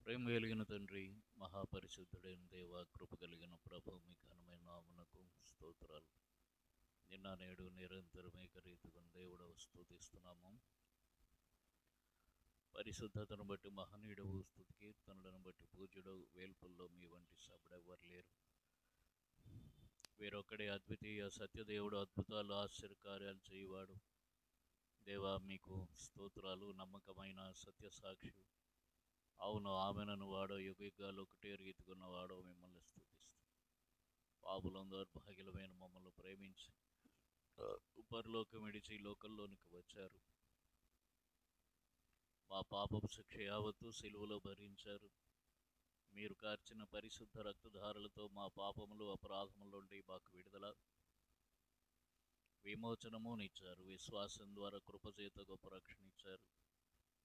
ప్రేమ కలిగిన తండ్రి, మహాపరిశుద్ధుడైన దేవ, కృప కలిగిన ప్రభు, మీ ఘనమైన నామమునకు స్తోత్రాలు. నిన్న నేడు నిరంతరం ఏకరీతిగా దేవుడవు స్తుతిస్తున్నాము. పరిశుద్ధతను బట్టి మహనీయుడవు, స్తుతి కీర్తనలను బట్టి పూజ్యుడవు. వేల్పుల్లో మీ వంటి సభడెవ్వరు లేరు. వీరొక్కడే అద్వితీయ సత్యదేవుడు, అద్భుతాలు ఆశ్చర్యకార్యాలు చేయువాడు. దేవా, మీకు స్తోత్రాలు. నమ్మకమైన సత్యసాక్షి, అవును ఆమెనను వాడో, యుగాలు ఒకటే రీతిగా వాడో మిమ్మల్ని స్తుతిస్తూ, పాపులం దౌర్భాగ్యులమైన మమ్మల్ని ప్రేమించి పరలోకం విడిచి లోకంలోనికి వచ్చారు. మా పాపపు శిక్ష యావత్తు సిలువలో భరించారు. మీరు కార్చిన పరిశుద్ధ రక్తధారలతో మా పాపములు అపరాధముల నుండి మాకు విడుదల, విమోచనము ఇచ్చారు. విశ్వాసం ద్వారా కృపచేత గొప్ప రక్షణ ఇచ్చారు.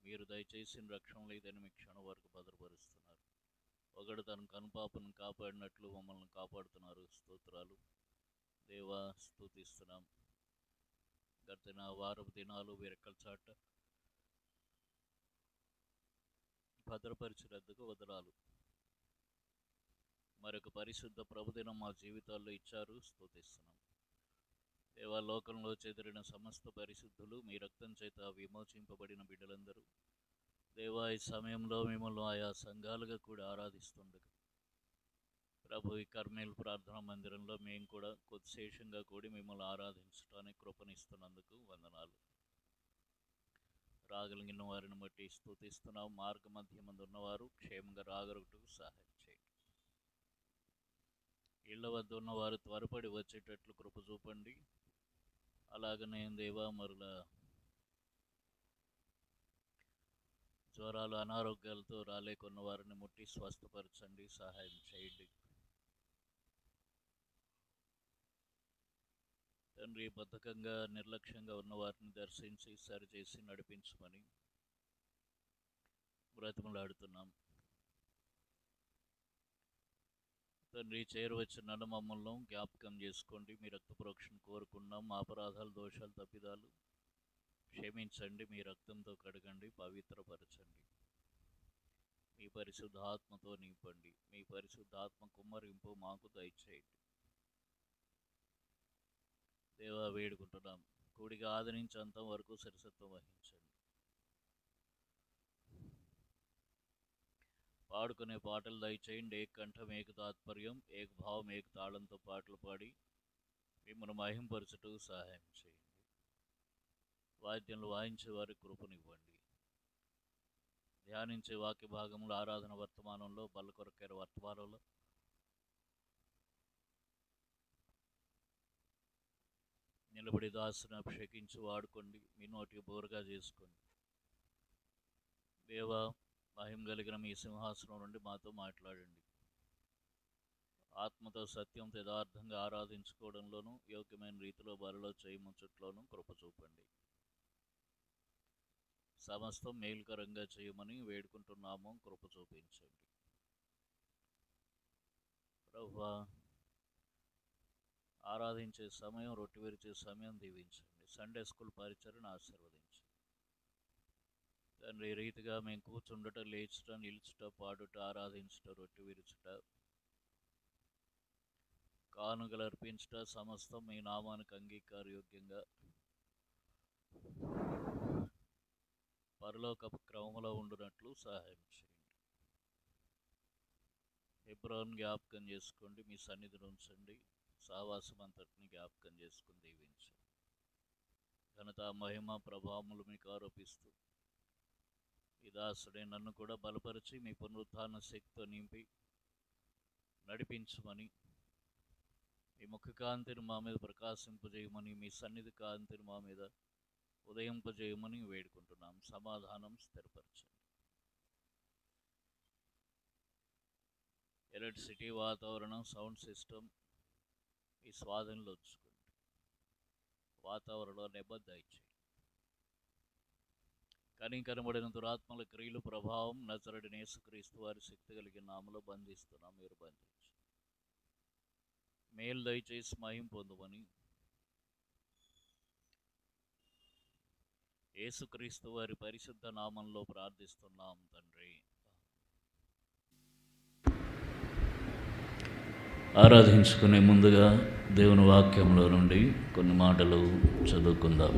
మీరు దయచేసిన రక్షణ లేదని మీ క్షణం వరకు భద్రపరుస్తున్నారు. ఒకడు తన కనుపాపను కాపాడినట్లు మమ్మల్ని కాపాడుతున్నారు. స్తోత్రాలు దేవా, స్తుతిస్తున్నాం. గడిచిన వారపు దినాలు వీరెక్కల చాట భద్రపరిచినందుకు వదనాలు. మరొక పరిశుద్ధ ప్రభుదినం మా జీవితాల్లో ఇచ్చారు. స్తుతిస్తున్నాం దేవా. లోకంలో చెదిరిన సమస్త పరిశుద్ధులు మీ రక్తం చేత విమోచింపబడిన బిడ్డలందరూ దేవా, ఈ సమయంలో మిమ్మల్ని ఆయా సంఘాలుగా కూడా ఆరాధిస్తుండగా ప్రభు, ఈ కర్మేల్ ప్రార్థనా మందిరంలో మేము కూడా కొద్దిశేషంగా కూడి మిమ్మల్ని ఆరాధించడానికి కృపనిస్తున్నందుకు వందనాలు. రాగలిగిన వారిని బట్టి స్తుతిస్తున్నాం. మార్గ మధ్యమందు ఉన్నవారు క్షేమంగా రాగలుగుటకు సహాయం చేయండి. ఇళ్ల వద్ద ఉన్నవారు త్వరపడి వచ్చేటట్లు కృప చూపండి. అలాగనే దేవా, మరలా జ్వరాలు అనారోగ్యాలతో రాలేకున్న వారిని ముట్టి స్వస్థపరచండి, సహాయం చేయండి. తండ్రి, బద్ధకంగా నిర్లక్ష్యంగా ఉన్న వారిని దర్శించి సరిచేసి నడిపించమని బ్రతిమలాడుతున్నాం. తండ్రి, చేరువచ్చిన మమ్మల్ని జ్ఞాపకం చేసుకోండి. మీ రక్త ప్రోక్షణ కోరుకున్నాం. మా అపరాధాలు, దోషాలు, తప్పిదాలు క్షమించండి. మీ రక్తంతో కడగండి, పవిత్రపరచండి. మీ పరిశుద్ధాత్మతో నింపండి. మీ పరిశుద్ధాత్మ కుమ్మరింపు మాకు దయచేయండి. దేవా, వేడుకుంటున్నాం. కూడిగా ఆదరించి అంతం వరకు సరసత్వం వహించండి. పాడుకునే పాటలు దయచేయండి. ఏక కంఠం, ఏక తాత్పర్యం, ఏక భావం, ఏక తాళంతో పాటలు పాడి మిమ్మల్ని మహింపరచుటకు సహాయం చేయండి. వాద్యంలో వాయించే వారి కృపనివ్వండి. ధ్యానించే వాక్య భాగంలో, ఆరాధన వర్తమానంలో, బల్ల కొరకైన వర్తమానంలో నిలబడి దాసుని అభిషేకించి వాడుకోండి. మీ నోటికి బోరుగా చేసుకోండి. దేవా, మహిమ కలిగిన మీ సింహాసనం నుండి మాతో మాట్లాడండి. ఆత్మతో సత్యంతో యథార్థంగా ఆరాధించుకోవడంలోనూ, యోగ్యమైన రీతిలో బరిలో చేయముచ్చట్లోనూ కృప చూపండి. సమస్తం మేలుకరంగా చేయమని వేడుకుంటున్నాము. కృప చూపించండి ప్రభువా. ఆరాధించే సమయం, రొట్టె విరిచే సమయం దీవించండి. సండే స్కూల్ పరిచర్ను ఆశీర్వదించండి తండ్రి. ఈ రీతిగా మేము కూర్చుండట, లేచుట, నిలుచుట, పాడుట, ఆరాధించుట, రొట్టె విరుచుట, కానుకలు అర్పించుట సమస్తం మీ నామానికి అంగీకారయోగ్యంగా పరలోకపు క్రమంలో ఉండునట్లు సహాయం చేయండి. హెబ్రోన్ జ్ఞాపకం చేసుకోండి. మీ సన్నిధిని ఉంచండి. సావాసం అంతటిని జ్ఞాపకం చేసుకుని దీవించండి. ఘనత, మహిమ, ప్రభావములు మీకు ఆరోపిస్తూ ఈ దాసుడే నన్ను కూడా బలపరిచి మీ పునరుత్థాన శక్తితో నింపి నడిపించమని, మీ ముఖ కాంతిని మా మీద ప్రకాశింపజేయమని, మీ సన్నిధి కాంతిని మా మీద ఉదయింపజేయమని వేడుకుంటున్నాం. సమాధానం స్థిరపరచండి. ఎలక్ట్రిసిటీ, వాతావరణం, సౌండ్ సిస్టమ్ మీ స్వాధీనంలో ఉంచుకోండి. వాతావరణంలో నెమ్మది దయచేయండి. కనికరబడిన దురాత్మల క్రియలు, ప్రభావం నజరుడైన యేసుక్రీస్తు వారి శక్తి కలిగిన నామములో బంధిస్తున్నాం. మీరు బంధించి మేలు దయచేసి మహిమ పొందమని యేసుక్రీస్తు వారి పరిశుద్ధ నామంలో ప్రార్థిస్తున్నాం తండ్రి. ఆరాధించుకునే ముందుగా దేవుని వాక్యంలో నుండి కొన్ని మాటలు చదువుకుందాం.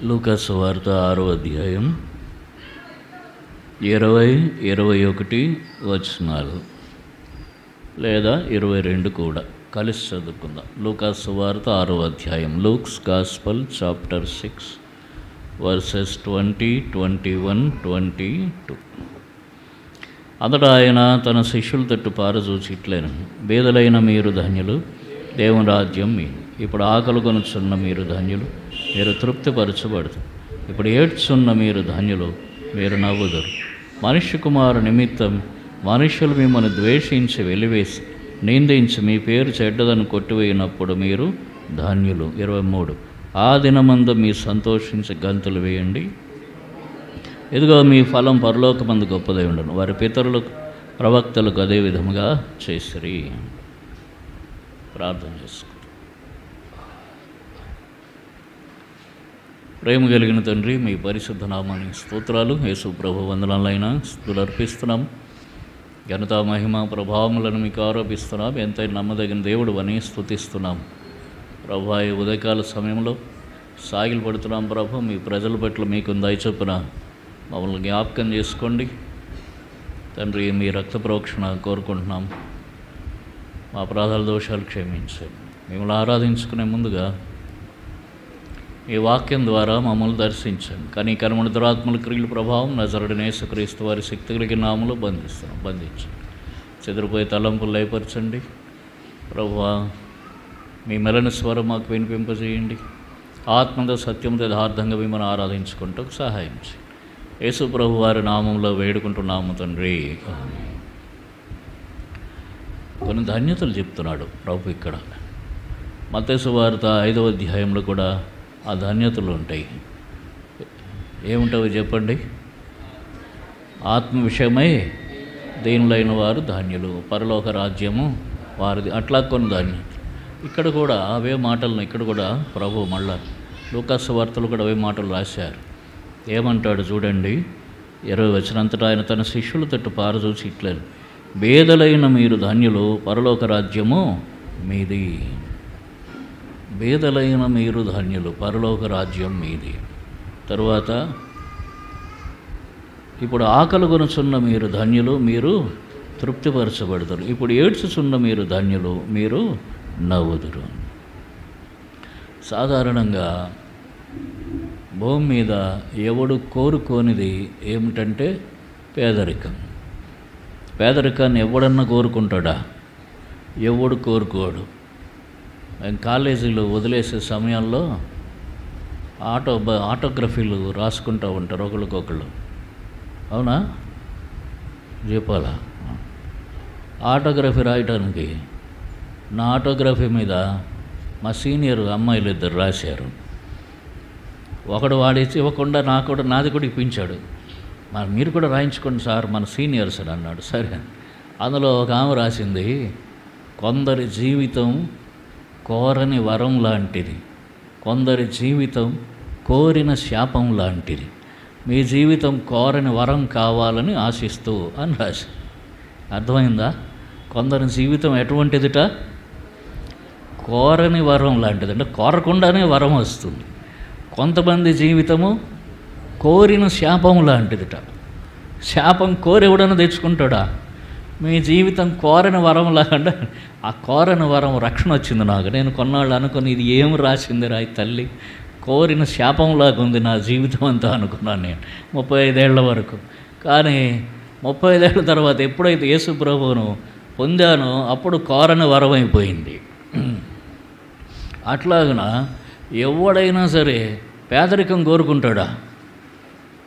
లూకా సువార్త 6వ అధ్యాయం 20-21 వచనాలు లేదా 22 కూడా కలిసి చదువుకుందాం. లూకా సువార్త 6వ అధ్యాయం, లూక్స్ గాస్పల్ చాప్టర్ 6 వర్సెస్ 20, 21, 22. అంతటా ఆయన తన శిష్యుల తట్టు పారజూచి ఇట్లైన, బీదలైన మీరు ధన్యులు, దేవుని రాజ్యం మీది. ఇప్పుడు ఆకలి కొనుచున్న మీరు ధన్యులు, మీరు తృప్తిపరచబడతారు. ఇప్పుడు ఏడ్చున్న మీరు ధన్యులు, మీరు నవ్వుదురు. మనుష్య కుమారు నిమిత్తం మనుషులు మిమ్మల్ని ద్వేషించి వెలివేసి నిందించి మీ పేరు చెడ్డదని కొట్టివేయినప్పుడు మీరు ధన్యులు. 23. ఆ దినమందు మీ సంతోషించి గంతులు వేయండి, ఇదిగో మీ ఫలం పరలోకమందు గొప్పదై ఉండను. వారి పితరులకు ప్రవక్తలకు అదే విధముగా చేసిరి. ప్రార్థన చేసుకుంటాం. ప్రేమ కలిగిన తండ్రి, మీ పరిశుద్ధ నామానికి స్తోత్రాలు. యేసు ప్రభు వందనాలైనా స్తుతులు అర్పిస్తున్నాం. ఘనత మహిమ ప్రభావములను మీకు ఆరోపిస్తున్నాం. ఎంతైనా నమ్మదగిన దేవుడు అని స్తుతిస్తున్నాం. ప్రభు, ఈ ఉదయకాల సమయంలో సాగిలు పడుతున్నాం. ప్రభు, మీ ప్రజల పట్ల మీకు దయచొప్పున మమ్మల్ని జ్ఞాపకం చేసుకోండి తండ్రి. మీ రక్త ప్రోక్షణ కోరుకుంటున్నాం. మా అపరాధాల దోషాలు క్షమించండి. మిమ్మల్ని ఆరాధించుకునే ముందుగా ఈ వాక్యం ద్వారా మమ్మల్ని దర్శించండి. కానీ కర్మణ దురాత్మల క్రియల ప్రభావం నజరుడైన యేసుక్రీస్తు వారి శక్తి కలిగిన నామములో బంధించండి. చెదిరిపోయే తలంపులు లయపరచండి. ప్రభువా, మీ మెలని స్వరం మాకు వినిపింపజేయండి. ఆత్మతో సత్యంతో యథార్థంగా మిమ్మల్ని ఆరాధించుకుంటూ సహాయం చేయండి. యేసు ప్రభు వారి నామంలో వేడుకుంటున్నాము తండ్రి. కొన్ని ధన్యతలు చెప్తున్నాడు ప్రభు ఇక్కడ. మత్తయి సువార్త 5వ అధ్యాయంలో కూడా ఆ ధన్యతలు ఉంటాయి. ఏముంటావో చెప్పండి. ఆత్మ విషయమై దీనులైన వారు ధన్యులు, పరలోక రాజ్యము వారిది. అట్లా కొన్ని ధన్యతలు ఇక్కడ కూడా అవే మాటలను ఇక్కడ కూడా ప్రభు మళ్ళా లూకా సువార్తలు కూడా అవే మాటలు రాశారు. ఏమంటాడు చూడండి, 20 వచనంతటా ఆయన తన శిష్యుల తట్టు పారజూచి ఇట్లను, బేదలైన మీరు ధన్యులు, పరలోక రాజ్యము మీది. బేదలైన మీరు ధన్యులు, పరలోక రాజ్యం మీది. తరువాత ఇప్పుడు ఆకలి కొనుచున్న మీరు ధన్యులు, మీరు తృప్తిపరచబడతారు. ఇప్పుడు ఏడ్చుచున్న మీరు ధన్యులు, మీరు నవ్వుదురు. సాధారణంగా భూమి మీద ఎవడు కోరుకోనిది ఏమిటంటే పేదరికం. పేదరికాన్ని ఎవడన్నా కోరుకుంటాడా? ఎవడు కోరుకోడు. కాలేజీలో వదిలేసే సమయాల్లో ఆటోగ్రఫీలు రాసుకుంటూ ఉంటారు ఒకళ్ళకొకళ్ళు. అవునా? చెప్పాలా? ఆటోగ్రఫీ రాయటానికి నా ఆటోగ్రఫీ మీద మా సీనియర్ అమ్మాయిలు 2 రాశారు. ఒకడు వాడేసి ఇవ్వకుండా నాది కూడా ఇప్పించాడు. మీరు కూడా రాయించుకోండి సార్, మన సీనియర్స్ అని అన్నాడు. సరే, అందులో ఒక ఆమె రాసింది, కొందరి జీవితం కోరని వరం లాంటిది, కొందరి జీవితం కోరిన శాపం లాంటిది. మీ జీవితం కోరని వరం కావాలని ఆశిస్తూ అని రాసి. అర్థమైందా? కొందరి జీవితం ఎటువంటిదిట? కోరని వరం లాంటిది. అంటే కోరకుండానే వరం వస్తుంది. కొంతమంది జీవితము కోరిన శాపం లాంటిదిట. శాపం కోరి ఎవడన్నా తెచ్చుకుంటాడా? మీ జీవితం కోరని వరం లాగా. ఆ కోరని వరం రక్షణ వచ్చింది నాకు. నేను కొన్నాళ్ళు అనుకుని, ఇది ఏం రాసింది రాయి తల్లి, కోరిన శాపంలాగా ఉంది నా జీవితం అంతా అనుకున్నాను నేను 35 ఏళ్ల వరకు. కానీ 35 ఏళ్ల తర్వాత ఎప్పుడైతే యేసు ప్రభువును పొందానో అప్పుడు కోరని వరం అయిపోయింది. అట్లాగన ఎవడైనా సరే పేదరికం కోరుకుంటాడా?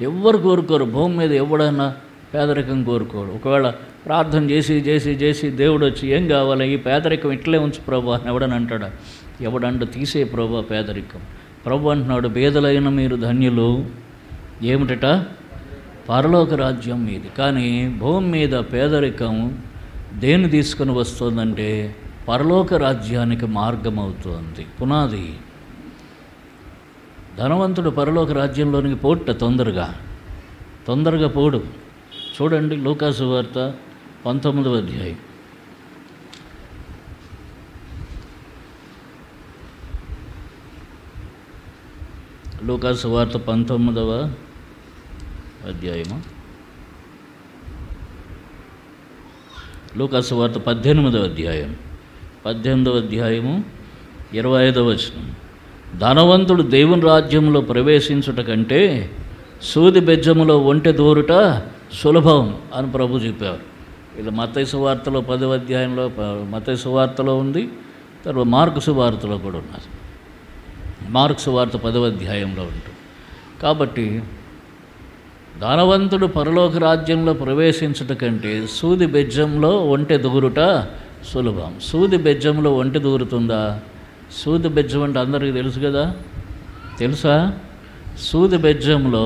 ఎవ్వరు కోరుకోరు. భూమి మీద ఎవడైనా పేదరికం కోరుకోడు. ఒకవేళ ప్రార్థన చేసి చేసి చేసి దేవుడు వచ్చి ఏం కావాలి, ఈ పేదరికం ఇట్లే ఉంచు ప్రభు అని ఎవడని అంటాడా? ఎవడంట తీసే ప్రభు పేదరికం. ప్రభు అంటున్నాడు, బేదలైన మీరు ధన్యులు, ఏమిటట? పరలోక రాజ్యం మీది. కానీ భూమి మీద పేదరికం దేన్ని తీసుకుని వస్తుందంటే పరలోక రాజ్యానికి మార్గం అవుతుంది, పునాది. ధనవంతుడు పరలోక రాజ్యంలోనికి పోట తొందరగా పోడు. చూడండి లూకా సువార్త 19వ అధ్యాయం లూకాసు సువార్త 19వ అధ్యాయము, లూకాసు సువార్త 18వ అధ్యాయం 25వ వచనం. ధనవంతుడు దేవుని రాజ్యంలో ప్రవేశించుట కంటే సూది బెజ్జములో ఒంటె దూరుట సులభం అని ప్రభు చెప్పారు. ఇది మత్తయి సువార్తలో 10వ అధ్యాయంలో మత్తయి సువార్తలో ఉంది, తర్వాత మార్కు సువార్తలో కూడా ఉన్నది. మార్కు సువార్త 10వ అధ్యాయంలో ఉంటుంది. కాబట్టి ధనవంతుడు పరలోక రాజ్యంలో ప్రవేశించుట కంటే సూది బెజ్జంలో ఒంటె దూరుట సులభం. సూది బెజ్జంలో ఒంటె దూరుతుందా? సూది బెజ్జం అంటే అందరికీ తెలుసు కదా, తెలుసా? సూది బెజ్జంలో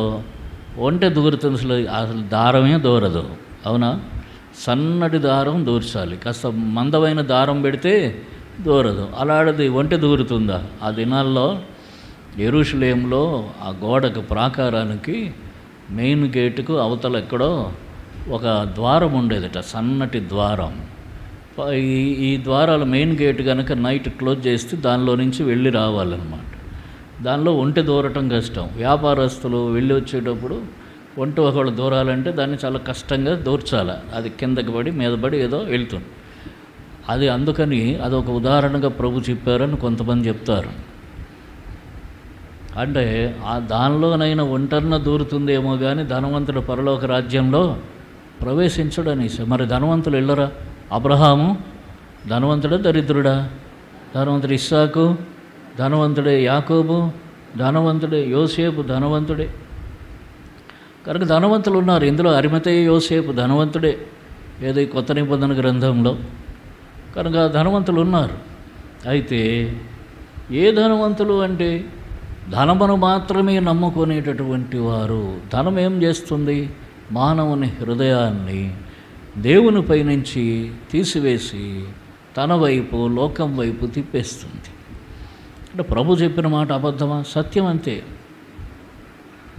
ఒంటె దూరుతుంది, అసలు దారమే దూరదు, అవునా? సన్నటి దారం దూర్చాలి, కాస్త మందమైన దారం పెడితే దూరదు. అలాంటిది ఒంటె దూరుతుందా? ఆ దినాల్లో యెరూషలేంలో ఆ గోడకు ప్రాకారానికి మెయిన్ గేటుకు అవతల ఎక్కడో ఒక ద్వారం ఉండేదట, సన్నటి ద్వారం. ఈ ద్వారాల మెయిన్ గేట్ కనుక నైట్ క్లోజ్ చేస్తే దానిలో నుంచి వెళ్ళి రావాలన్నమాట. దానిలో ఒంటె దూరటం కష్టం. వ్యాపారస్తులు వెళ్ళి వచ్చేటప్పుడు ఒంటె ఒకళ్ళు దూరాలంటే దాన్ని చాలా కష్టంగా దూర్చాలి, అది కిందకి పడి మీద పడి ఏదో వెళ్తుంది. అది అందుకని అదొక ఉదాహరణగా ప్రభు చెప్పారని కొంతమంది చెప్తారు. అంటే ఆ దానిలోనైనా ఒంటరిన దూరుతుందేమో కానీ ధనవంతుడు పరలోక రాజ్యంలో ప్రవేశించడనేసి. మరి ధనవంతులు వెళ్ళరా? అబ్రహాము ధనవంతుడే, దరిద్రుడా? ధనవంతుడు ఇస్సాకు ధనవంతుడే, యాకోబు ధనవంతుడే, యోసేపు ధనవంతుడే. కనుక ధనవంతులు ఉన్నారు. ఇందులో అరిమతయి యోసేపు ధనవంతుడే, ఏదో ఈ కొత్త నిబంధన గ్రంథంలో. కనుక ధనవంతులు ఉన్నారు. అయితే ఏ ధనవంతులు అంటే ధనమును మాత్రమే నమ్ముకునేటటువంటి వారు. ధనం ఏం చేస్తుంది? మానవుని హృదయాన్ని దేవునిపై నుంచి తీసివేసి తన వైపు, లోకం వైపు తిప్పేస్తుంది. అంటే ప్రభు చెప్పిన మాట అబద్ధమా? సత్యం అంతే.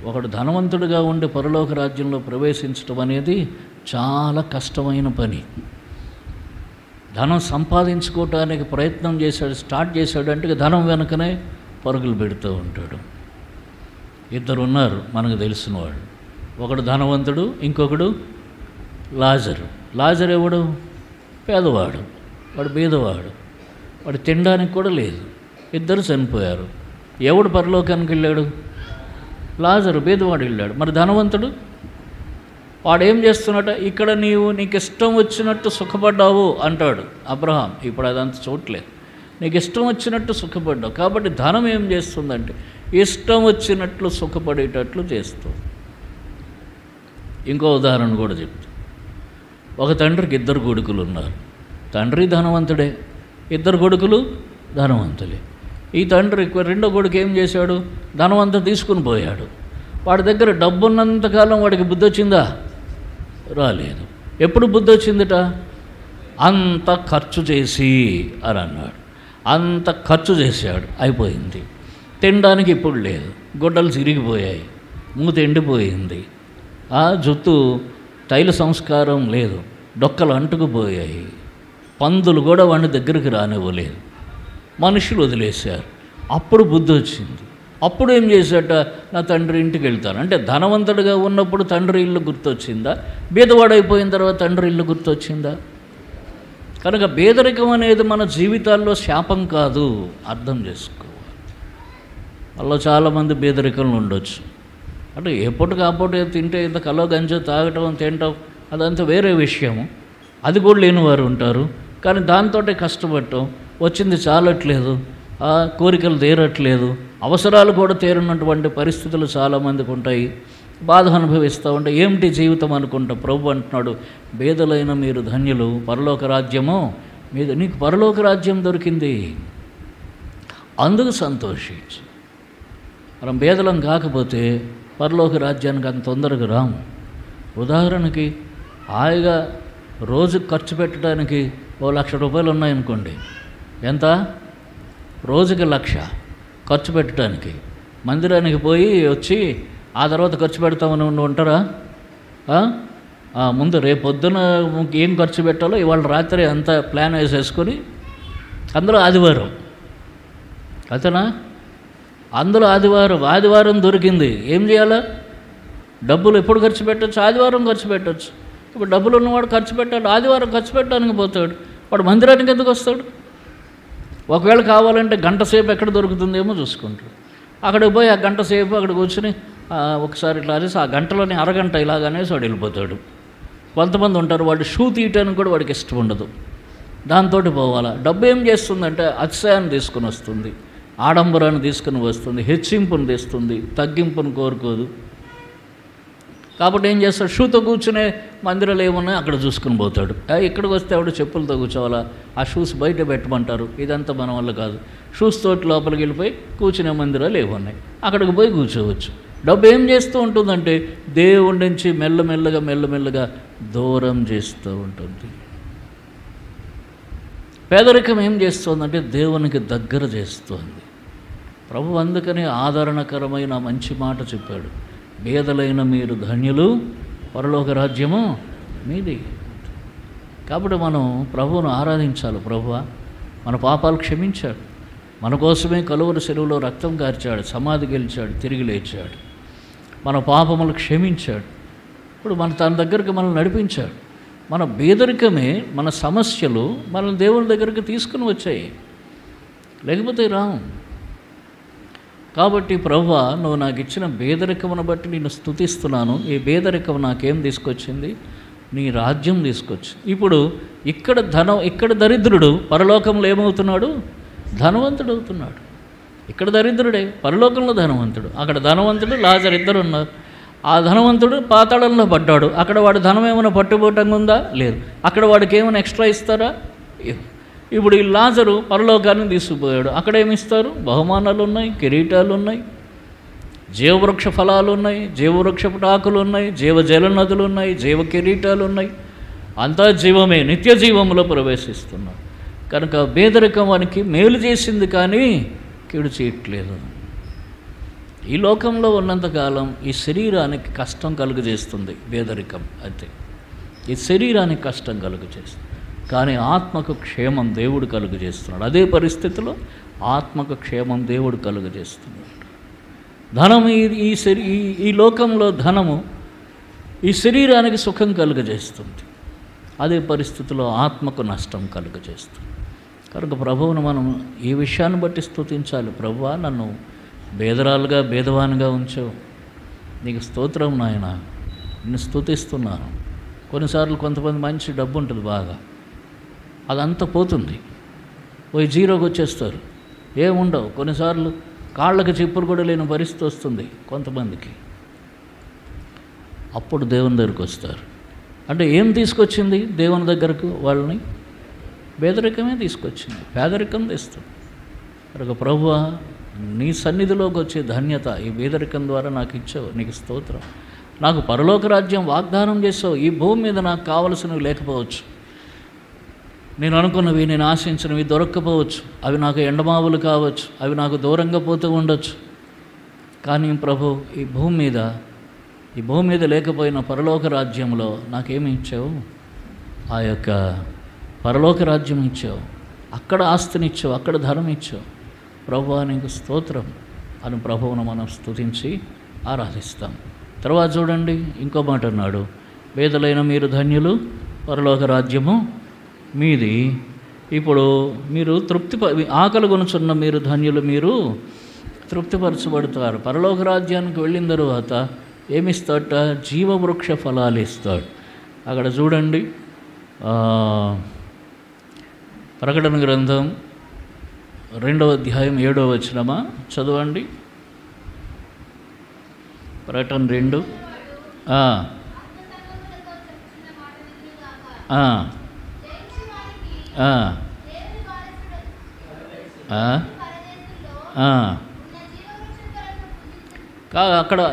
ఒకడు ధనవంతుడిగా ఉండి పరలోక రాజ్యంలో ప్రవేశించడం అనేది చాలా కష్టమైన పని. ధనం సంపాదించుకోవటానికి ప్రయత్నం చేశాడు, స్టార్ట్ చేశాడు అంటే ధనం వెనుకనే పరుగులు పెడుతూ ఉంటాడు. ఇద్దరు ఉన్నారు మనకు తెలిసిన వాళ్ళు. ఒకడు ధనవంతుడు, ఇంకొకడు లాజరు. లాజరు ఎవడు? పేదవాడు, వాడు బీదవాడు, వాడు తినడానికి కూడా లేదు. ఇద్దరు చనిపోయారు. ఎవడు పరలోకానికి వెళ్ళాడు? లాజరు, బీదవాడు వెళ్ళాడు. మరి ధనవంతుడు వాడు ఏం చేస్తున్నట? ఇక్కడ నీకు ఇష్టం వచ్చినట్టు సుఖపడ్డావు అంటాడు అబ్రహాం. ఇప్పుడు అదంతా చూడలేదు. నీకు ఇష్టం వచ్చినట్టు సుఖపడ్డావు. కాబట్టి ధనం ఏం చేస్తుందంటే ఇష్టం వచ్చినట్లు సుఖపడేటట్లు చేస్తుంది. ఇంకో ఉదాహరణ కూడా చెప్తా. ఒక తండ్రికి ఇద్దరు కొడుకులు ఉన్నారు. తండ్రి ధనవంతుడే, ఇద్దరు కొడుకులు ధనవంతులే. ఈ తండ్రి రెండో కొడుకు ఏం చేశాడు? ధనవంతా తీసుకుని పోయాడు. వాడి దగ్గర డబ్బు ఉన్నంతకాలం వాడికి బుద్ధి వచ్చిందా? రాలేదు. ఎప్పుడు బుద్ధి వచ్చిందట? అంత ఖర్చు చేసి అని అన్నాడు. అంత ఖర్చు చేశాడు, అయిపోయింది. తినడానికి ఇప్పుడు లేదు, గుడ్డలు చిరిగిపోయాయి, మూత ఎండిపోయింది, జుత్తు తైల సంస్కారం లేదు, డొక్కలు అంటుకుపోయాయి, పందులు కూడా వాడిని దగ్గరికి రానివ్వలేదు, మనుషులు వదిలేశారు. అప్పుడు బుద్ధి వచ్చింది. అప్పుడు ఏం చేశాట? నా తండ్రి ఇంటికి వెళ్తాను అంటే ధనవంతుడిగా ఉన్నప్పుడు తండ్రి ఇల్లు గుర్తొచ్చిందా? బీదవాడైపోయిన తర్వాత తండ్రి ఇల్లు గుర్తొచ్చిందా? కనుక పేదరికం అనేది మన జీవితాల్లో శాపం కాదు, అర్థం చేసుకోవాలి. అలా చాలామంది పేదరికంలో ఉండొచ్చు. అంటే ఎప్పటికప్పుడు తింటే ఇంత కలో గంజో తాగటం, తినటం అదంతా వేరే విషయము. అది కూడా లేని వారు ఉంటారు. కానీ దాంతో కష్టపడటం, వచ్చింది చాలట్లేదు, కోరికలు తీరట్లేదు, అవసరాలు కూడా తీరనటువంటి పరిస్థితులు చాలామందికి ఉంటాయి. బాధ అనుభవిస్తూ ఉంటే ఏమిటి జీవితం అనుకుంటా. ప్రభు అంటున్నాడు, బేదలైన మీరు ధన్యులు, పరలోక రాజ్యము మీద. నీకు పరలోక రాజ్యం దొరికింది, అందుకు సంతోషించు. మనం బేదలం కాకపోతే పరలోక రాజ్యానికి అంత తొందరగా రాము. ఉదాహరణకి హాయిగా రోజు ఖర్చు పెట్టడానికి ₹1,00,000 ఉన్నాయనుకోండి. ఎంత? రోజుకి 1,00,000 ఖర్చు పెట్టడానికి. మందిరానికి పోయి వచ్చి ఆ తర్వాత ఖర్చు పెడతామని ఉంటారా? ముందు రేపు పొద్దున ఏం ఖర్చు పెట్టాలో ఇవాళ రాత్రి అంతా ప్లాన్ వేసేసుకొని అందులో ఆదివారం అతనా అందులో ఆదివారం దొరికింది, ఏం చేయాలా? డబ్బులు ఎప్పుడు ఖర్చు పెట్టచ్చు? ఆదివారం ఖర్చు పెట్టచ్చు. ఇప్పుడు డబ్బులు ఉన్నవాడు ఖర్చు పెట్టాలి, ఆదివారం ఖర్చు పెట్టడానికి పోతాడు. వాడు మందిరానికి ఎందుకు వస్తాడు? ఒకవేళ కావాలంటే గంట సేపు ఎక్కడ దొరుకుతుందేమో చూసుకుంటాడు. అక్కడికి పోయి ఆ గంట సేపు అక్కడ కూర్చొని ఒకసారి ఇట్లా అనేసి ఆ గంటలోని అరగంట ఇలాగనేసి వాడు వెళ్ళిపోతాడు. కొంతమంది ఉంటారు, వాడు షూ తీయటానికి కూడా వాడికి ఇష్టం ఉండదు, దాంతో పోవాలా. డబ్బు ఏం చేస్తుందంటే అతిశయాన్ని తీసుకుని వస్తుంది, ఆడంబరాన్ని తీసుకుని వస్తుంది, హెచ్చింపును తెస్తుంది, తగ్గింపును కోరుకోదు. కాబట్టి ఏం చేస్తాడు? షూతో కూర్చునే మందిరాలు ఏమున్నాయో అక్కడ చూసుకుని పోతాడు. ఇక్కడికి వస్తే ఎవడు చెప్పులతో కూర్చోవాలా, ఆ షూస్ బయట పెట్టమంటారు. ఇదంతా మన వల్ల కాదు. షూస్ తోటి లోపలికి వెళ్ళిపోయి కూర్చునే మందిరాలు ఏమున్నాయి, అక్కడికి పోయి కూర్చోవచ్చు. డబ్బు ఏం చేస్తూ ఉంటుందంటే దేవుడి నుంచి మెల్లమెల్లగా దూరం చేస్తూ ఉంటుంది. పేదరికం ఏం చేస్తుందంటే దేవునికి దగ్గర చేస్తుంది. ప్రభు అందుకని ఆదరణకరమైన మంచి మాట చెప్పాడు, పేదలైన మీరు ధన్యులు, పరలోక రాజ్యము మీది. కాబట్టి మనం ప్రభువును ఆరాధించాలి. ప్రభువా మన పాపాలు క్షమించాడు, మన కోసమే కలువరి చెరువులో రక్తం కార్చాడు, సమాధి గెలిచాడు, తిరిగి లేచాడు, మన పాపములు క్షమించాడు. ఇప్పుడు తన దగ్గరికి మనల్ని నడిపించాడు. మన పేదరికమే, మన సమస్యలు మనల్ని దేవుని దగ్గరికి తీసుకుని వచ్చాయి, లేకపోతే రాము. కాబట్టి ప్రభువా నువ్వు నాకు ఇచ్చిన పేదరికమును బట్టి నేను స్తుతిస్తున్నాను. ఈ పేదరికం నాకేం తీసుకొచ్చింది? నీ రాజ్యం తీసుకొచ్చి. ఇప్పుడు ఇక్కడ దరిద్రుడు పరలోకంలో ఏమవుతున్నాడు? ధనవంతుడు అవుతున్నాడు. ఇక్కడ దరిద్రుడే, పరలోకంలో ధనవంతుడు. అక్కడ ధనవంతుడు లాజరు ఇద్దరు ఉన్నారు. ఆ ధనవంతుడు పాతాళంలో పడ్డాడు. అక్కడ వాడు ధనం ఏమైనా పట్టుబోటంగా ఉందా? లేదు. అక్కడ వాడికి ఏమైనా ఎక్స్ట్రా ఇస్తారా? ఇప్పుడు ఈ లాజరు పరలోకాన్ని తీసుకుపోయాడు. అక్కడ ఏమిస్తారు? బహుమానాలు ఉన్నాయి, కిరీటాలు ఉన్నాయి, జీవవృక్ష ఫలాలు ఉన్నాయి, జీవవృక్షపు ఆకులు ఉన్నాయి, జీవజల నదులు ఉన్నాయి, జీవ కిరీటాలు ఉన్నాయి. అంతా జీవమే, నిత్య జీవములో ప్రవేశిస్తున్నాం. కనుక పేదరికం వానికి మేలు చేసింది కానీ కీడు చేయట్లేదు. ఈ లోకంలో ఉన్నంతకాలం ఈ శరీరానికి కష్టం కలుగజేస్తుంది పేదరికం. అయితే ఈ శరీరానికి కష్టం కలుగజేస్తుంది, కానీ ఆత్మకు క్షేమం దేవుడు కలుగజేస్తున్నాడు. అదే పరిస్థితిలో ఆత్మకు క్షేమం దేవుడు కలుగజేస్తున్నాడు. ధనం ఈ లోకంలో ధనము ఈ శరీరానికి సుఖం కలుగజేస్తుంది, అదే పరిస్థితిలో ఆత్మకు నష్టం కలుగజేస్తుంది. కనుక ప్రభువును మనం ఈ విషయాన్ని బట్టి స్తుతించాలి. ప్రభువా నన్ను భేదవానిగా ఉంచావు, నీకు స్తోత్రం నాయన, నిన్ను స్తుతిస్తున్నాను. కొన్నిసార్లు కొంతమంది మంచి డబ్బు ఉంటుంది, బాగా అదంతా పోతుంది, పోయి జీరోకి వచ్చేస్తారు, ఏముండవు. కొన్నిసార్లు కాళ్ళకి చెప్పులు కూడా లేని పరిస్థితి వస్తుంది కొంతమందికి. అప్పుడు దేవుని దగ్గరికి వస్తారు. అంటే ఏం తీసుకొచ్చింది దేవుని దగ్గరకు? వాళ్ళని పేదరికమే తీసుకొచ్చింది, పేదరికం తెస్తుంది. కనుక ప్రభువా నీ సన్నిధిలోకి వచ్చే ధన్యత ఈ పేదరికం ద్వారా నాకు ఇచ్చావు, నీకు స్తోత్రం. నాకు పరలోక రాజ్యం వాగ్దానం చేసావు. ఈ భూమి మీద నాకు కావలసినవి లేకపోవచ్చు, నేను అనుకున్నవి, నేను ఆశించినవి దొరక్కపోవచ్చు, అవి నాకు ఎండమావులు కావచ్చు, అవి నాకు దూరంగా పోతూ ఉండొచ్చు. కానీ ప్రభు ఈ భూమి మీద లేకపోయిన పరలోక రాజ్యంలో నాకేమి ఇచ్చావు? ఆ యొక్క పరలోక రాజ్యం ఇచ్చావు, అక్కడ ఆస్తినిచ్చావు, అక్కడ ధనం ఇచ్చావు. ప్రభువా నీకు స్తోత్రం అని ప్రభువును మనం స్తుతించి ఆరాధిస్తాం. తర్వాత చూడండి ఇంకో మాట అన్నాడు, పేదలైన మీరు ధన్యులు, పరలోక రాజ్యము మీది. ఇప్పుడు మీరు ఆకలి కొనుచున్న మీరు ధన్యులు, మీరు తృప్తిపరచబడతారు. పరలోక రాజ్యానికి వెళ్ళిన తర్వాత ఏమిస్తాడట? జీవవృక్ష ఫలాలు ఇస్తాడు. అక్కడ చూడండి ప్రకటన గ్రంథం 2వ అధ్యాయం 7వ వచనమా చదవండి. ప్రకటన 2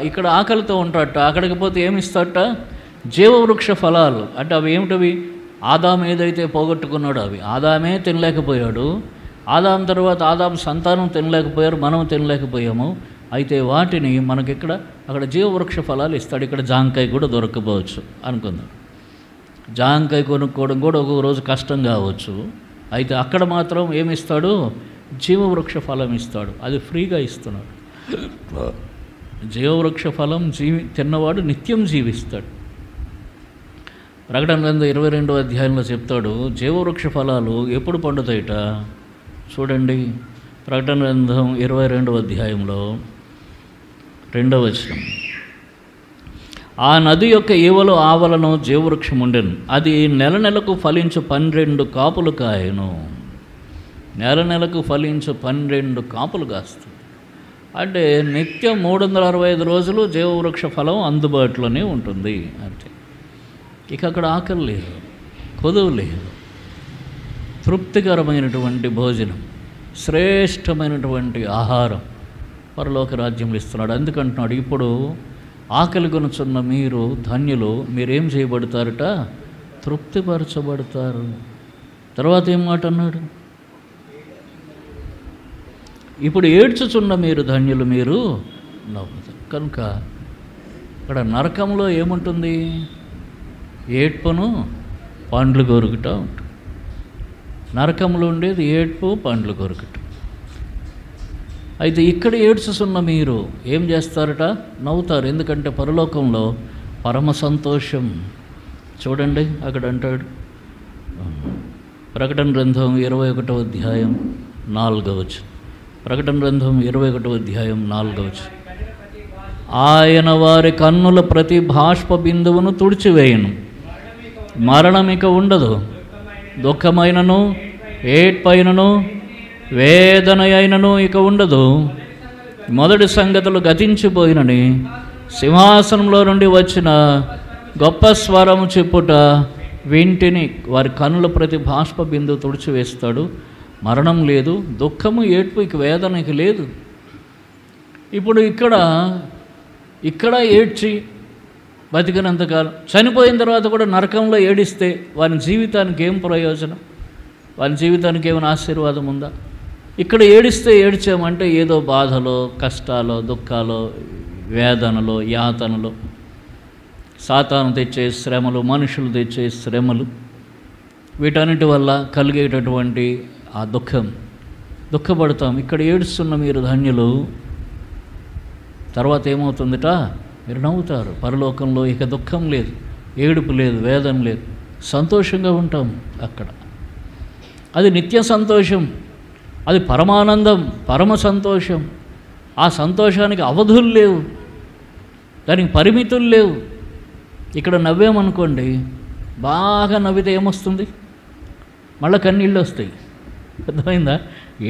ఇక్కడ ఆకలితో ఉంటాడట, అక్కడికి పోతే ఏమిస్తాడట? జీవవృక్ష ఫలాలు. అంటే అవి ఏమిటవి? ఆదాము ఏదైతే పోగొట్టుకున్నాడో అవి. ఆదామే తినలేకపోయాడు, ఆదాం తర్వాత ఆదాం సంతానం తినలేకపోయారు, మనం తినలేకపోయాము. అయితే వాటిని అక్కడ జీవవృక్ష ఫలాలు ఇస్తాడు. ఇక్కడ జాంకాయ కూడా దొరకకపోవచ్చు అనుకుందాం. జాంకాయ కొనుక్కోవడం కూడా ఒక్కొక్క రోజు కష్టం కావచ్చు. అయితే అక్కడ మాత్రం ఏమిస్తాడు? జీవవృక్ష ఫలం ఇస్తాడు, అది ఫ్రీగా ఇస్తున్నాడు. జీవవృక్ష ఫలం తిన్నవాడు నిత్యం జీవిస్తాడు. ప్రకటన గ్రంథం 22వ అధ్యాయంలో చెప్తాడు జీవవృక్ష ఫలాలు ఎప్పుడు పండుతాయిట. చూడండి, ప్రకటన గ్రంథం 22వ అధ్యాయంలో 2వ వచనం. ఆ నది యొక్క ఈవలో ఆవలను జీవవృక్షం ఉండెను, అది నెల నెలకు ఫలించు 12 కాపులు కాయను. నెల నెలకు ఫలించు 12 కాపులు కాస్తుంది. అంటే నిత్యం 365 రోజులు జీవవృక్ష ఫలం అందుబాటులోనే ఉంటుంది. అంటే ఇక అక్కడ ఆకలి లేదు, కొదువు లేదు, తృప్తికరమైనటువంటి భోజనం, శ్రేష్టమైనటువంటి ఆహారం పరలోక రాజ్యంలో ఇస్తున్నాడు. అందుకంటున్నాడు, ఇప్పుడు ఆకలి కొనుచున్న మీరు ధన్యులు, మీరేం చేయబడతారట, తృప్తిపరచబడతారు. తర్వాత ఏం మాట అన్నాడు, ఇప్పుడు ఏడ్చుచున్న మీరు ధన్యులు, మీరు నవ్వుతారు. కనుక ఇక్కడ నరకంలో ఏముంటుంది, ఏడ్పును పండ్లు కొరుకుట ఉంటుంది. నరకంలో ఉండేది ఏడ్పు, పండ్లు కొరుకుట. అయితే ఇక్కడ ఏడ్చుచున్న మీరు ఏం చేస్తారట, నవ్వుతారు. ఎందుకంటే పరలోకంలో పరమ సంతోషం. చూడండి అక్కడ అంటాడు, ప్రకటన గ్రంథం 21వ అధ్యాయం 4వ వచనం. ప్రకటన గ్రంథం 21వ అధ్యాయం 4వ వచనం. ఆయన వారి కన్నుల ప్రతి బాష్ప బిందువును తుడిచివేయను, మరణమిక ఉండదు, దుఃఖమైనను ఏడ్పైనను వేదన అయినను ఇక ఉండదు. మొదటి సంగతులు గతించిపోయినని సింహాసనంలో నుండి వచ్చిన గొప్ప స్వరము చెప్పుట వింటిని. వారి కన్నుల ప్రతి బాష్ప బిందువు తుడిచివేస్తాడు. మరణం లేదు, దుఃఖము ఏడ్పు ఇక వేదన ఇక లేదు. ఇప్పుడు ఇక్కడ ఏడ్చి బతికినంతకాలం, చనిపోయిన తర్వాత కూడా నరకంలో ఏడిస్తే వారి జీవితానికి ఏం ప్రయోజనం, వారి జీవితానికి ఏమైనా ఆశీర్వాదం ఉందా? ఇక్కడ ఏడ్చామంటే ఏదో బాధలో, కష్టాలో, దుఃఖాలో, వేదనలో, యాతనలో, సాతాను తెచ్చే శ్రమలు, మనుషులు తెచ్చే శ్రమలు, వీటన్నిటి వల్ల కలిగేటటువంటి ఆ దుఃఖపడతాం. ఇక్కడ ఏడుస్తున్న మీరు ధన్యులు. తర్వాత ఏమవుతుందిట, మీరు నవ్వుతారు. పరలోకంలో ఇక దుఃఖం లేదు, ఏడుపు లేదు, వేదన లేదు, సంతోషంగా ఉంటాం అక్కడ. అది నిత్య సంతోషం, అది పరమానందం, పరమ సంతోషం. ఆ సంతోషానికి అవధులు లేవు, దానికి పరిమితులు లేవు. ఇక్కడ నవ్వామనుకోండి, బాగా నవ్వితే ఏమొస్తుంది, మళ్ళీ కన్నీళ్ళు వస్తాయి. అర్థమైందా?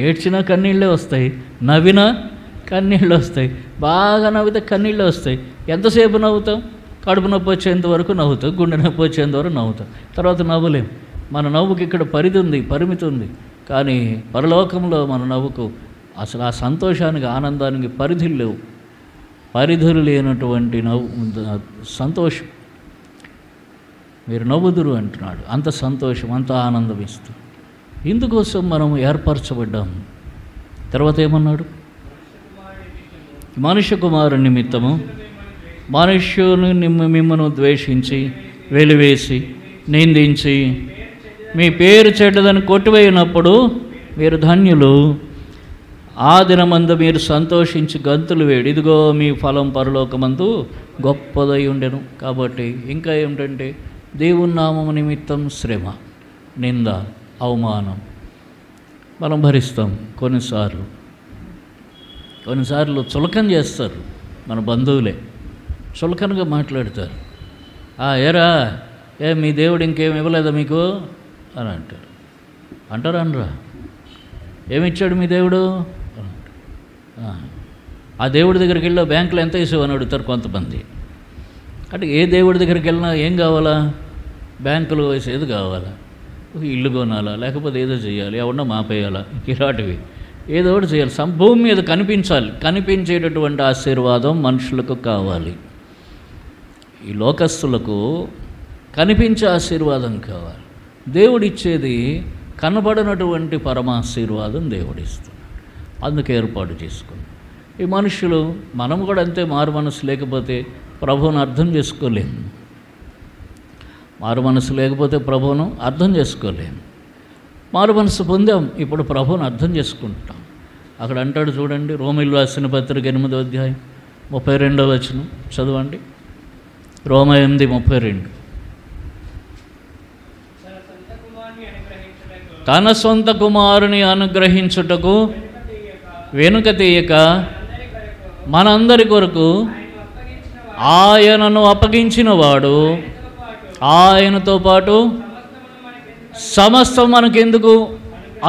ఏడ్చినా కన్నీళ్ళే వస్తాయి, నవ్వినా కన్నీళ్ళు వస్తాయి. బాగా నవ్వితే కన్నీళ్ళు వస్తాయి. ఎంతసేపు నవ్వుతాం? కడుపు నొప్పి వచ్చేంత వరకు నవ్వుతాం, గుండె నొప్పి వచ్చేంత వరకు నవ్వుతాం, తర్వాత నవ్వలేం. మన నవ్వుకి ఇక్కడ పరిమితి ఉంది. కానీ పరలోకంలో మన నవ్వుకు అసలు ఆ సంతోషానికి, ఆనందానికి పరిధులు లేవు. పరిధులు లేనటువంటి సంతోషం. మీరు నవ్వుదురు అంటున్నాడు. అంత సంతోషం, అంత ఆనందం ఇస్తూ. ఇందుకోసం మనం ఏర్పరచబడ్డాం. తర్వాత ఏమన్నాడు, మనుష్య కుమారుని నిమిత్తము మనుష్యుని మిమ్మను ద్వేషించి, వెలివేసి, నిందించి, మీ పేరు చెడ్డదని కొట్టివేయినప్పుడు మీరు ధన్యులు. ఆ దినమందు మీరు సంతోషించి గంతులు వేడి, ఇదిగో మీ ఫలం పరలోకమందు గొప్పదై ఉండెను. కాబట్టి ఇంకా ఏమిటంటే, దేవుని నామము నిమిత్తం శ్రమ, నింద, అవమానం మనం భరిస్తాం. కొన్నిసార్లు చులకన చేస్తారు. మన బంధువులే చులకనగా మాట్లాడతారు. ఏరా మీ దేవుడు ఇంకేం ఇవ్వలేదా మీకు అని అంటారా అనరా? ఏమిచ్చాడు మీ దేవుడు? ఆ దేవుడి దగ్గరికి వెళ్ళా బ్యాంకులో ఎంత వేసావు అని అడుగుతారు కొంతమంది. అంటే ఏ దేవుడి దగ్గరికి వెళ్ళినా ఏం కావాలా? బ్యాంకులో వేసేది కావాలా, ఇల్లు కొనాలా, లేకపోతే ఏదో చేయాలి, ఎవడన్నా మాపేయాలా, ఇలాంటివి ఏదో ఒకటి చేయాలి. భూమి మీద కనిపించాలి. కనిపించేటటువంటి ఆశీర్వాదం మనుషులకు కావాలి. ఈ లోకస్తులకు కనిపించే ఆశీర్వాదం కావాలి. దేవుడిచ్చేది కనబడినటువంటి పరమాశీర్వాదం దేవుడిస్తున్నాడు. అందుకు ఏర్పాటు చేసుకున్నాం. ఈ మనుషులు, మనం కూడా అంతే, మారు మనసు లేకపోతే ప్రభువును అర్థం చేసుకోలేము. మారు మనసు లేకపోతే ప్రభువును అర్థం చేసుకోలేము. మారు మనసు పొందాం, ఇప్పుడు ప్రభువును అర్థం చేసుకుంటాం. అక్కడ అంటాడు చూడండి, రోమీయులకు రాసిన పత్రిక 8వ అధ్యాయం 32వ వచనం చదవండి. రోమ 8:32. తన సొంత కుమారుని అనుగ్రహించుటకు వెనుక తీయక మనందరి కొరకు ఆయనను అప్పగించిన వాడు ఆయనతో పాటు సమస్తం మనకెందుకు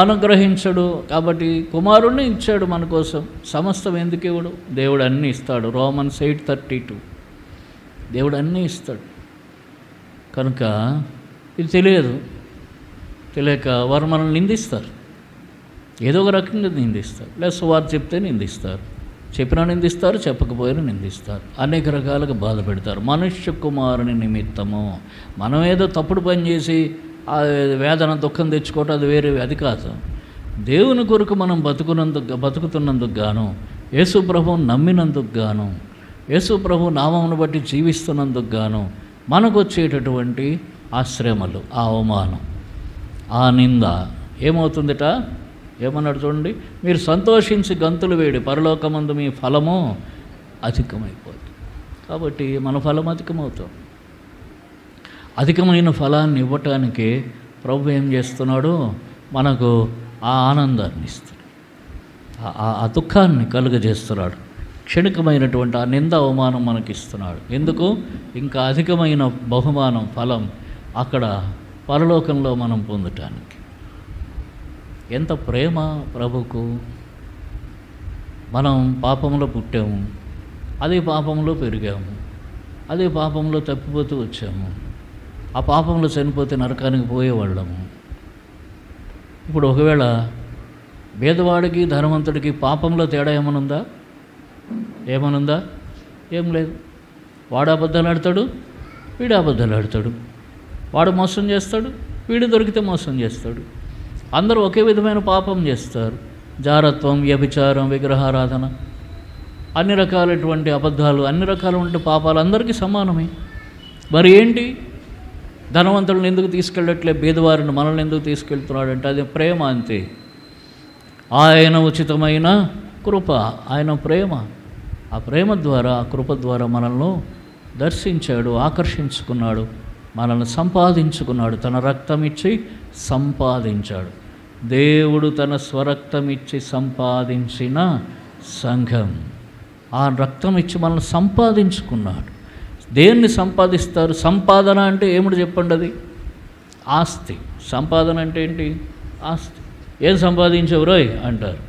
అనుగ్రహించడు? కాబట్టి కుమారుణ్ణి ఇచ్చాడు మన కోసం. సమస్తం ఎందుకు ఇవ్వడు? దేవుడు అన్నీ ఇస్తాడు. రోమన్స్ 8:32. దేవుడు అన్నీ ఇస్తాడు. కనుక ఇది తెలియక వారు మనల్ని నిందిస్తారు. ఏదో ఒక రకంగా నిందిస్తారు. లేదా వారు చెప్తే నిందిస్తారు, చెప్పినా నిందిస్తారు, చెప్పకపోయినా నిందిస్తారు, అనేక రకాలుగా బాధ పెడతారు. మనుష్య కుమారుని నిమిత్తము మనం ఏదో తప్పుడు పని చేసి వేదన దుఃఖం తెచ్చుకోవటం అది వేరే, అది కాదు. దేవుని కొరకు మనం బతుకుతున్నందుకు గాను, యేసు ప్రభువును నమ్మినందుకు గాను, యేసు ప్రభు నామమును బట్టి జీవిస్తున్నందుకు గాను మనకు వచ్చేటటువంటి ఆ శ్రమలు, ఆ అవమానం, ఆ నింద ఏమవుతుందిట? ఏమన్నాడు చూడండి, మీరు సంతోషించి గంతులు వేడి, పరలోకమందు మీ ఫలము అధికమైపోతుంది. కాబట్టి మన ఫలం అధికమవుతాం. అధికమైన ఫలాన్ని ఇవ్వటానికి ప్రభు ఏం చేస్తున్నాడు? మనకు ఆ ఆనందాన్ని ఇస్తున్నాడు, ఆ దుఃఖాన్ని కలుగజేస్తున్నాడు. క్షణికమైనటువంటి ఆ నింద అవమానం మనకిస్తున్నాడు. ఎందుకు? ఇంకా అధికమైన బహుమానం, ఫలం అక్కడ పరలోకంలో మనం పొందటానికి. ఎంత ప్రేమ ప్రభుకు! మనం పాపంలో పుట్టాము, అదే పాపంలో పెరిగాము, అదే పాపంలో తప్పిపోతూ వచ్చాము, ఆ పాపంలో చనిపోతే నరకానికి పోయేవాళ్ళము. ఇప్పుడు ఒకవేళ పేదవాడికి ధనవంతుడికి పాపంలో తేడా ఏమనుందా? ఏం లేదు. వాడు అబద్ధాలు ఆడతాడు, వీడు అబద్ధాలు ఆడతాడు. వాడు మోసం చేస్తాడు, వీడు దొరికితే మోసం చేస్తాడు. అందరూ ఒకే విధమైన పాపం చేస్తారు. జారత్వం, వ్యభిచారం, విగ్రహారాధన, అన్ని రకాలైనటువంటి అబద్ధాలు, అన్ని రకాలైన పాపాలు అందరికీ సమానమే. మరి ఏంటి? ధనవంతులను ఎందుకు తీసుకెళ్ళట్లే, బీదవారిని మనల్ని ఎందుకు తీసుకెళ్తున్నాడంటే అది ప్రేమ, అంతే. ఆయన ఉచితమైన కృప, ఆయన ప్రేమ. ఆ ప్రేమ ద్వారా, ఆ కృప ద్వారా మనల్ని దర్శించాడు, ఆకర్షించుకున్నాడు, మనల్ని సంపాదించుకున్నాడు. తన రక్తం ఇచ్చి సంపాదించాడు. దేవుడు తన స్వరక్తం ఇచ్చి సంపాదించిన సంఘం. ఆ రక్తం ఇచ్చి మనల్ని సంపాదించుకున్నాడు. దేన్ని సంపాదిస్తారు? సంపాదన అంటే ఏమిటి చెప్పండి? అది ఆస్తి. సంపాదన అంటే ఏంటి? ఆస్తి. ఏం సంపాదించావు రోయ్ అంటారు.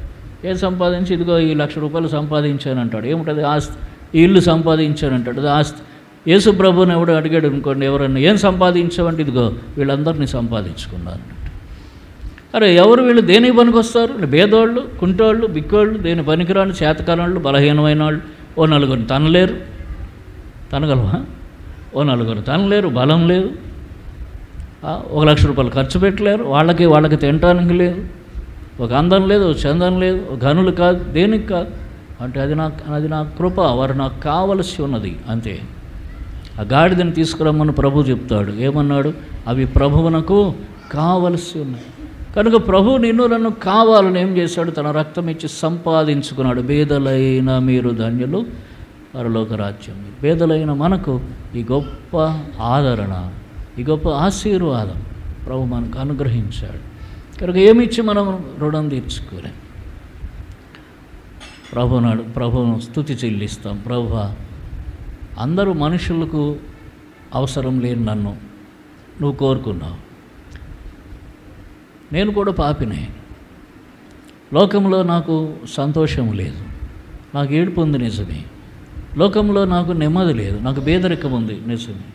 ఏం సంపాదించి, ఇదిగో ఈ 1,00,000 రూపాయలు సంపాదించానంటాడు. ఏమిటది? ఆస్తి. ఈ ఇల్లు సంపాదించానంటాడు, అది ఆస్తి. యేసు ప్రభుని ఎవడు అడిగాడు అనుకోండి, ఎవరన్నా ఏం సంపాదించావంటే, ఇదిగో వీళ్ళందరినీ సంపాదించుకున్నాను. అరే ఎవరు వీళ్ళు? దేనికి పనికొస్తారు? భేదోళ్ళు, కుంటోళ్ళు, బిక్కోళ్ళు, దేని పనికిరాని, చేతకాలంళ్ళు, బలహీనమైన వాళ్ళు. ఓ 4 తనలేరు, తనగలవా? ఓ 4 తనలేరు, బలం లేదు, 1,00,000 రూపాయలు ఖర్చు పెట్టలేరు, వాళ్ళకి తినటానికి లేదు, ఒక అందం లేదు, ఒక చందం లేదు, ఒక ఘనులు కాదు, దేనికి కాదు అంటే అది నా కృప, వారు నాకు కావలసి ఉన్నది, అంతే. ఆ గాడిదని తీసుకురమ్మని ప్రభు చెప్తాడు. ఏమన్నాడు? అవి ప్రభువునకు కావలసి ఉన్నాయి. కనుక ప్రభు నన్ను కావాలని ఏం చేశాడు? తన రక్తం ఇచ్చి సంపాదించుకున్నాడు. బేదలైన మీరు ధన్యులు, పరలోక రాజ్యం. బేదలైన మనకు ఈ గొప్ప ఆదరణ, ఈ గొప్ప ఆశీర్వాదం ప్రభు మనకు అనుగ్రహించాడు. కనుక ఏమిచ్చి మనం రుణం తీర్చుకోలేం. ప్రభువును స్తుతి చెల్లిస్తాం. ప్రభువా, అందరూ మనుషులకు అవసరం లేని నన్ను నువ్వు కోరుకున్నావు. నేను కూడా పాపినే. లోకంలో నాకు సంతోషం లేదు, నాకు ఏడుపు ఉంది, నిజమే. లోకంలో నాకు నెమ్మది లేదు, నాకు పేదరికం ఉంది, నిజమే.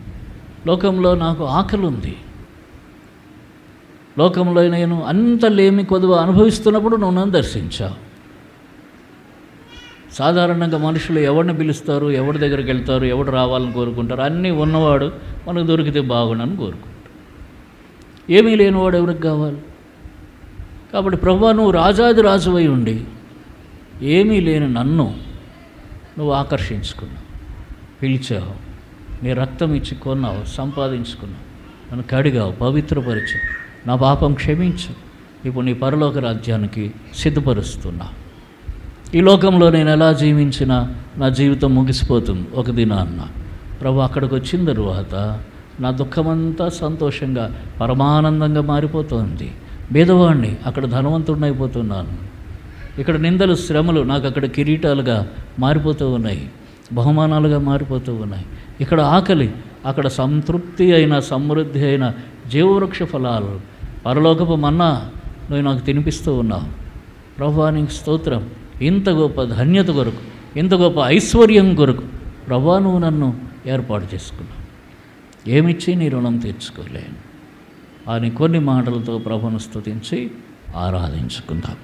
లోకంలో నాకు ఆకలి ఉంది. లోకంలో నేను అంత లేమి కొదువ అనుభవిస్తున్నప్పుడు నువ్వు నన్ను దర్శించావు. సాధారణంగా మనుషులు ఎవరిని పిలుస్తారు, ఎవరి దగ్గరికి వెళ్తారు, ఎవడు రావాలని కోరుకుంటారు? అన్నీ ఉన్నవాడు మనకు దొరికితే బాగుండని కోరుకుంటారు. ఏమీ లేనివాడు ఎవరికి కావాలి? కాబట్టి ప్రభువా, నువ్వు రాజాది రాజువై ఉండి ఏమీ లేని నన్ను నువ్వు ఆకర్షించుకున్నావు, పిలిచావు, నీ రక్తం ఇచ్చి కొన్నావు, సంపాదించుకున్నావు, నన్ను కడిగావు, పవిత్రపరిచావు, నా పాపం క్షమించు, ఇప్పుడు నీ పరలోక రాజ్యానికి సిద్ధపరుస్తున్నా. ఈ లోకంలో నేను ఎలా జీవించినా నా జీవితం ముగిసిపోతుంది ఒక దినాన్న. ప్రభు అక్కడికి వచ్చిన తరువాత నా దుఃఖమంతా సంతోషంగా పరమానందంగా మారిపోతుంది. భేదవాణ్ణి, అక్కడ ధనవంతుడిని అయిపోతున్నాను. ఇక్కడ నిందలు శ్రమలు నాకు అక్కడ కిరీటాలుగా మారిపోతూ ఉన్నాయి, బహుమానాలుగా మారిపోతూ ఉన్నాయి. ఇక్కడ ఆకలి, అక్కడ సంతృప్తి అయిన సమృద్ధి అయిన జీవవృక్ష ఫలాలు, పరలోకపు మన్నా నువ్వు నాకు తినిపిస్తూ ఉన్నావు. ప్రభువా నీకు స్తోత్రం. ఇంత గొప్ప ధన్యత కొరకు, ఇంత గొప్ప ఐశ్వర్యం కొరకు ప్రభువా నువ్వు నన్ను ఏర్పాటు చేసుకున్నావు. ఏమిచ్చి నీ రుణం తీర్చుకోలేను అని కొన్ని మాటలతో ప్రభువును స్తుతించి ఆరాధించుకుందాం.